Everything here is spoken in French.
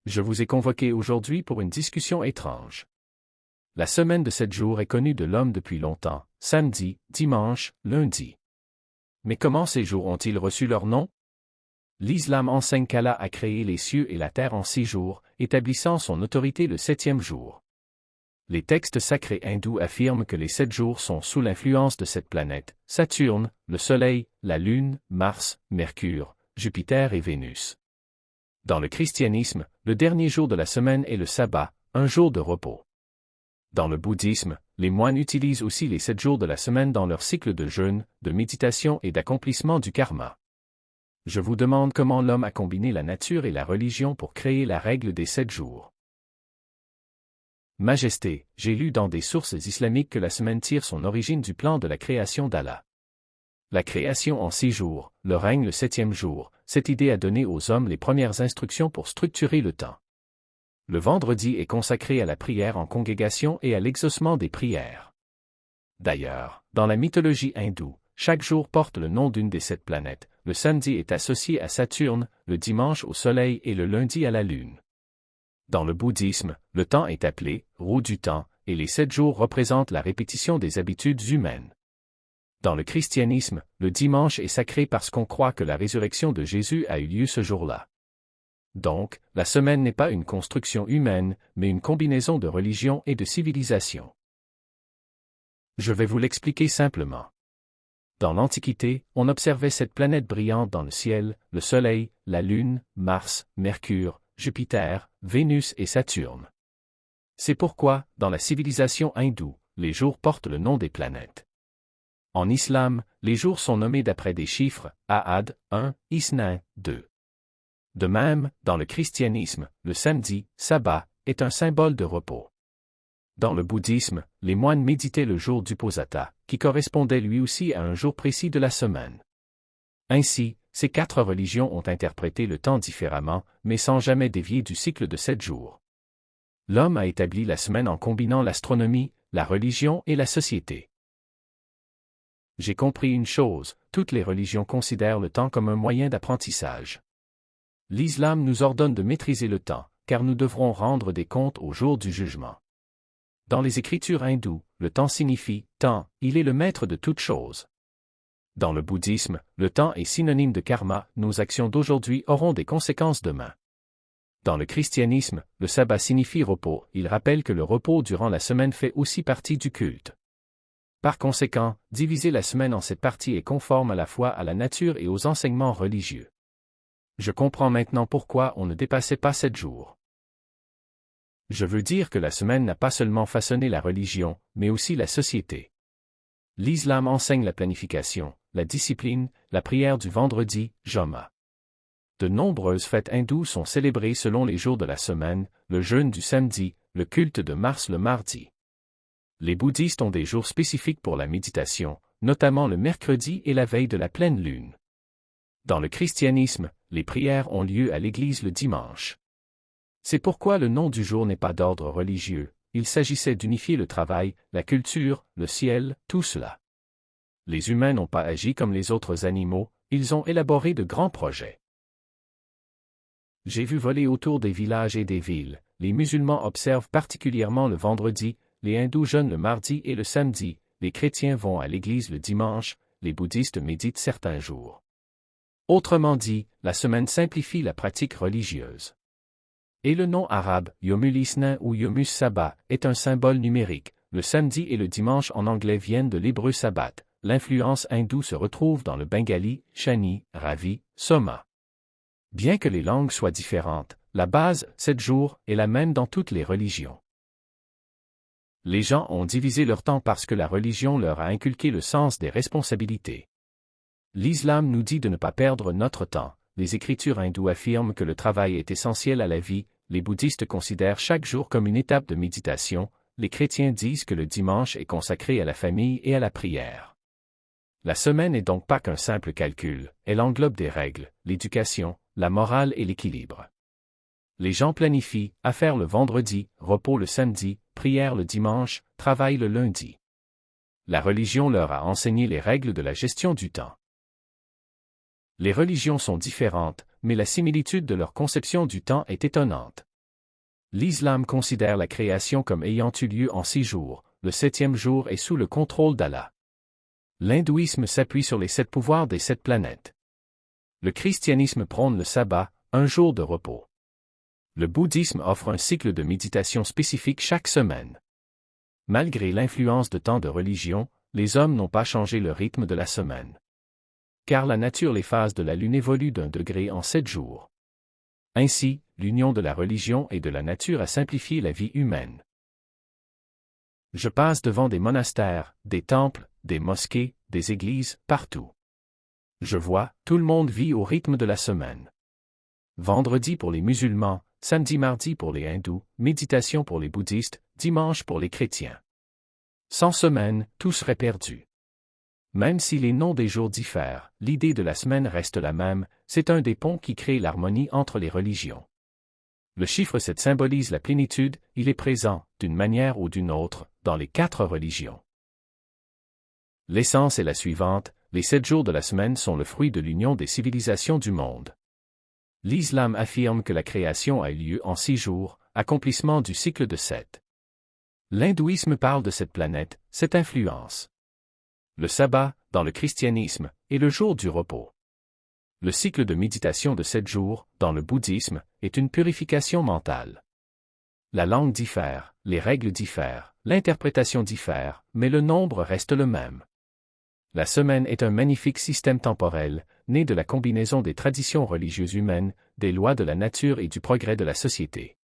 Je vous ai convoqué aujourd'hui pour une discussion étrange. La semaine de 7 jours est connue de l'homme depuis longtemps, samedi, dimanche, lundi. Mais comment ces jours ont-ils reçu leur nom? L'islam enseigne qu'Allah a créé les cieux et la terre en 6 jours, établissant son autorité le 7e jour. Les textes sacrés hindous affirment que les 7 jours sont sous l'influence de cette planète, Saturne, le Soleil, la Lune, Mars, Mercure, Jupiter et Vénus. Dans le christianisme, le dernier jour de la semaine est le sabbat, un jour de repos. Dans le bouddhisme, les moines utilisent aussi les 7 jours de la semaine dans leur cycle de jeûne, de méditation et d'accomplissement du karma. Je vous demande comment l'homme a combiné la nature et la religion pour créer la règle des 7 jours. Majesté, j'ai lu dans des sources islamiques que la semaine tire son origine du plan de la création d'Allah. La création en 6 jours, le règne le 7e jour, cette idée a donné aux hommes les premières instructions pour structurer le temps. Le vendredi est consacré à la prière en congrégation et à l'exaucement des prières. D'ailleurs, dans la mythologie hindoue, chaque jour porte le nom d'une des 7 planètes, le samedi est associé à Saturne, le dimanche au Soleil et le lundi à la Lune. Dans le bouddhisme, le temps est appelé « roue du temps » et les 7 jours représentent la répétition des habitudes humaines. Dans le christianisme, le dimanche est sacré parce qu'on croit que la résurrection de Jésus a eu lieu ce jour-là. Donc, la semaine n'est pas une construction humaine, mais une combinaison de religion et de civilisation. Je vais vous l'expliquer simplement. Dans l'Antiquité, on observait cette planète brillante dans le ciel, le Soleil, la Lune, Mars, Mercure, Jupiter, Vénus et Saturne. C'est pourquoi, dans la civilisation hindoue, les jours portent le nom des planètes. En islam, les jours sont nommés d'après des chiffres, Ahad, 1, Isnin, 2. De même, dans le christianisme, le samedi, sabbat, est un symbole de repos. Dans le bouddhisme, les moines méditaient le jour d'Uposatha, qui correspondait lui aussi à un jour précis de la semaine. Ainsi, ces 4 religions ont interprété le temps différemment, mais sans jamais dévier du cycle de 7 jours. L'homme a établi la semaine en combinant l'astronomie, la religion et la société. J'ai compris une chose, toutes les religions considèrent le temps comme un moyen d'apprentissage. L'islam nous ordonne de maîtriser le temps, car nous devrons rendre des comptes au jour du jugement. Dans les écritures hindoues, le temps signifie « temps », il est le maître de toutes choses. Dans le bouddhisme, le temps est synonyme de karma, nos actions d'aujourd'hui auront des conséquences demain. Dans le christianisme, le sabbat signifie repos, il rappelle que le repos durant la semaine fait aussi partie du culte. Par conséquent, diviser la semaine en 7 parties est conforme à la fois à la nature et aux enseignements religieux. Je comprends maintenant pourquoi on ne dépassait pas 7 jours. Je veux dire que la semaine n'a pas seulement façonné la religion, mais aussi la société. L'islam enseigne la planification, la discipline, la prière du vendredi, Joma. De nombreuses fêtes hindoues sont célébrées selon les jours de la semaine, le jeûne du samedi, le culte de Mars le mardi. Les bouddhistes ont des jours spécifiques pour la méditation, notamment le mercredi et la veille de la pleine lune. Dans le christianisme, les prières ont lieu à l'église le dimanche. C'est pourquoi le nom du jour n'est pas d'ordre religieux, il s'agissait d'unifier le travail, la culture, le ciel, tout cela. Les humains n'ont pas agi comme les autres animaux, ils ont élaboré de grands projets. J'ai vu voler autour des villages et des villes, les musulmans observent particulièrement le vendredi, les hindous jeûnent le mardi et le samedi, les chrétiens vont à l'église le dimanche, les bouddhistes méditent certains jours. Autrement dit, la semaine simplifie la pratique religieuse. Et le nom arabe, Yomul Isnin ou Yomus Sabbat, est un symbole numérique, le samedi et le dimanche en anglais viennent de l'hébreu sabbat, l'influence hindoue se retrouve dans le bengali, shani, ravi, soma. Bien que les langues soient différentes, la base, 7 jours, est la même dans toutes les religions. Les gens ont divisé leur temps parce que la religion leur a inculqué le sens des responsabilités. L'islam nous dit de ne pas perdre notre temps, les écritures hindoues affirment que le travail est essentiel à la vie, les bouddhistes considèrent chaque jour comme une étape de méditation, les chrétiens disent que le dimanche est consacré à la famille et à la prière. La semaine n'est donc pas qu'un simple calcul, elle englobe des règles, l'éducation, la morale et l'équilibre. Les gens planifient, affaires le vendredi, repos le samedi, prière le dimanche, travail le lundi. La religion leur a enseigné les règles de la gestion du temps. Les religions sont différentes, mais la similitude de leur conception du temps est étonnante. L'islam considère la création comme ayant eu lieu en 6 jours, le 7e jour est sous le contrôle d'Allah. L'hindouisme s'appuie sur les 7 pouvoirs des 7 planètes. Le christianisme prône le sabbat, un jour de repos. Le bouddhisme offre un cycle de méditation spécifique chaque semaine. Malgré l'influence de tant de religions, les hommes n'ont pas changé le rythme de la semaine. Car la nature, les phases de la lune évoluent d'un degré en 7 jours. Ainsi, l'union de la religion et de la nature a simplifié la vie humaine. Je passe devant des monastères, des temples, des mosquées, des églises, partout. Je vois, tout le monde vit au rythme de la semaine. Vendredi pour les musulmans, samedi-mardi pour les hindous, méditation pour les bouddhistes, dimanche pour les chrétiens. Sans semaine, tout serait perdu. Même si les noms des jours diffèrent, l'idée de la semaine reste la même, c'est un des ponts qui crée l'harmonie entre les religions. Le chiffre 7 symbolise la plénitude, il est présent, d'une manière ou d'une autre, dans les 4 religions. L'essence est la suivante, les 7 jours de la semaine sont le fruit de l'union des civilisations du monde. L'islam affirme que la création a eu lieu en 6 jours, accomplissement du cycle de 7. L'hindouisme parle de cette planète, cette influence. Le sabbat, dans le christianisme, est le jour du repos. Le cycle de méditation de 7 jours, dans le bouddhisme, est une purification mentale. La langue diffère, les règles diffèrent, l'interprétation diffère, mais le nombre reste le même. La semaine est un magnifique système temporel, né de la combinaison des traditions religieuses humaines, des lois de la nature et du progrès de la société.